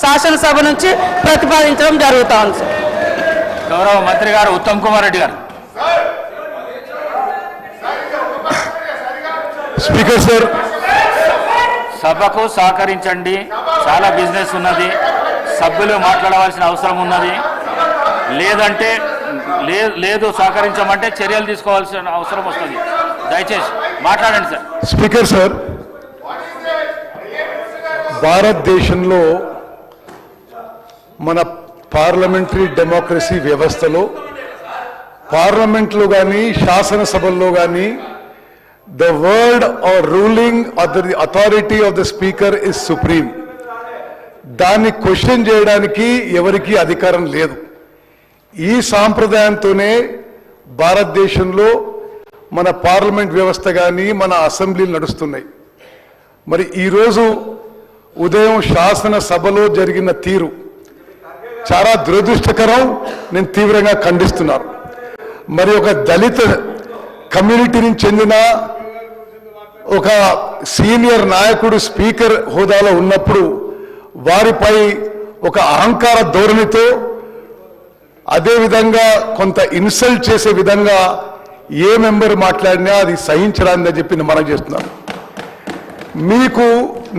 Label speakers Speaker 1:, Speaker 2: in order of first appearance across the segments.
Speaker 1: శాసనసభ నుంచి ప్రతిపాదించడం జరుగుతోంది.
Speaker 2: గౌరవ మంత్రి గారు ఉత్తమ్ కుమార్ రెడ్డి గారు.
Speaker 3: స్పీకర్ సార్,
Speaker 2: సభకు సహకరించండి. చాలా బిజినెస్ ఉన్నది, సభ్యులు మాట్లాడవలసిన అవసరం ఉన్నది. లేదంటే లేదు సహకరించమంటే చర్యలు తీసుకోవాల్సిన అవసరం వస్తుంది. దయచేసి మాట్లాడండి సార్.
Speaker 3: స్పీకర్ సార్, భారతదేశంలో మన పార్లమెంటరీ డెమోక్రసీ వ్యవస్థలో పార్లమెంట్లో కానీ శాసనసభల్లో కానీ the word or ruling of the authority of the speaker is supreme. దాన్ని క్వశ్చన్ చేయడానికి ఎవరికీ అధికారం లేదు. ఈ సాంప్రదాయంతోనే భారతదేశంలో మన పార్లమెంట్ వ్యవస్థ కానీ మన అసెంబ్లీలు నడుస్తున్నాయి. మరి ఈరోజు ఉదయం శాసనసభలో జరిగిన తీరు చాలా దురదృష్టకరం. నేను తీవ్రంగా ఖండిస్తున్నాను. మరి ఒక దళిత కమ్యూనిటీని చెందిన ఒక సీనియర్ నాయకుడు స్పీకర్ హోదాలో ఉన్నప్పుడు వారిపై ఒక అహంకార ధోరణితో అదేవిధంగా కొంత ఇన్సల్ట్ చేసే విధంగా ఏ మెంబర్ మాట్లాడినా అది సహించరాదని చెప్పి మనం చేస్తున్నాను. మీకు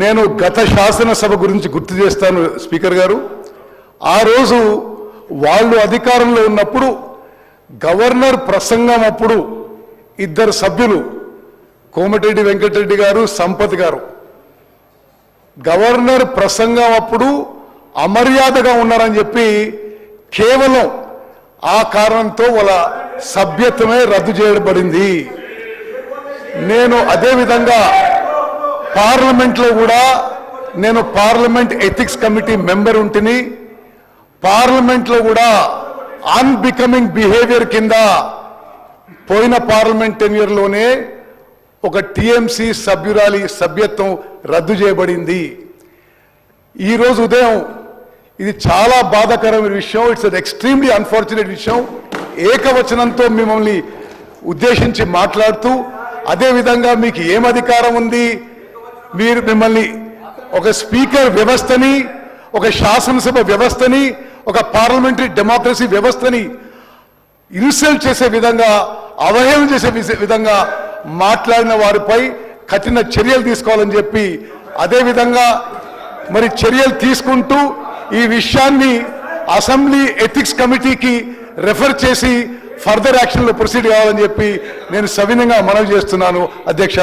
Speaker 3: నేను గత శాసనసభ గురించి గుర్తు చేస్తాను స్పీకర్ గారు. ఆ రోజు వాళ్ళు అధికారంలో ఉన్నప్పుడు గవర్నర్ ప్రసంగం అప్పుడు ఇద్దరు సభ్యులు కోమటిరెడ్డి వెంకటరెడ్డి గారు, సంపత్ గారు గవర్నర్ ప్రసంగం అప్పుడు అమర్యాదగా ఉన్నారని చెప్పి కేవలం ఆ కారణంతో వాళ్ళ సభ్యత్వమే రద్దు చేయబడింది. నేను అదేవిధంగా పార్లమెంట్లో కూడా నేను పార్లమెంట్ ఎథిక్స్ కమిటీ మెంబర్ ఉంటిని. పార్లమెంట్లో కూడా అన్బికమింగ్ బిహేవియర్ కింద పోయిన పార్లమెంట్ టెన్యూర్లోనే ఒక టీఎంసీ సభ్యురాలి సభ్యత్వం రద్దు చేయబడింది. ఈరోజు ఉదయం ఇది చాలా బాధాకరమైన విషయం. ఇట్స్ అన్ ఎక్స్ట్రీమ్లీ అన్ఫార్చునేట్ విషయం. ఏకవచనంతో మిమ్మల్ని ఉద్దేశించి మాట్లాడుతూ అదేవిధంగా మీకు ఏం అధికారం ఉంది, మిమ్మల్ని ఒక స్పీకర్ వ్యవస్థని, ఒక శాసనసభ వ్యవస్థని, ఒక పార్లమెంటరీ డెమోక్రసీ వ్యవస్థని ఇన్సల్ట్ చేసే విధంగా, అవహేళన చేసే విధంగా మాట్లాడిన వారిపై కఠిన చర్యలు తీసుకోవాలని చెప్పి అదేవిధంగా మరి చర్యలు తీసుకుంటూ ఈ విషయాన్ని అసెంబ్లీ ఎథిక్స్ కమిటీకి రెఫర్ చేసి ఫర్దర్ యాక్షన్లో ప్రొసీడ్ కావాలని చెప్పి నేను సవినయంగా మనవి చేస్తున్నాను అధ్యక్ష.